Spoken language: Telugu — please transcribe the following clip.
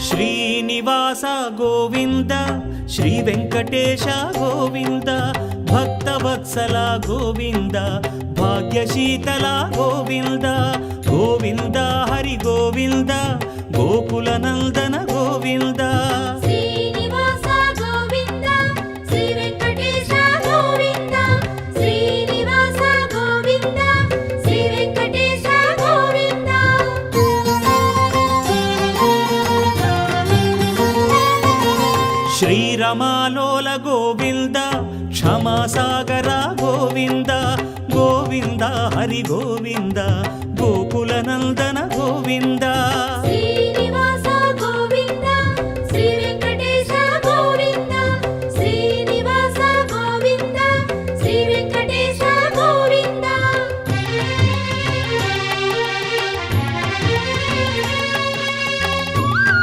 శ్రీనివాస గోవింద శ్రీ వెంకటేశ గోవింద భక్తవత్సల గోవింద భాగ్యశీతల గోవింద గోవింద హరి గోవింద గోకుల నందన గోవింద శ్రీనివాస గోవింద శ్రీ వెంకటేశ గోవింద శ్రీనివాస గోవింద శ్రీ వెంకటేశ గోవింద శ్రీరమాలోల గోవింద క్షమాసాగర గోవింద గోవింద హరి గోవింద గోకుల నందన గోవింద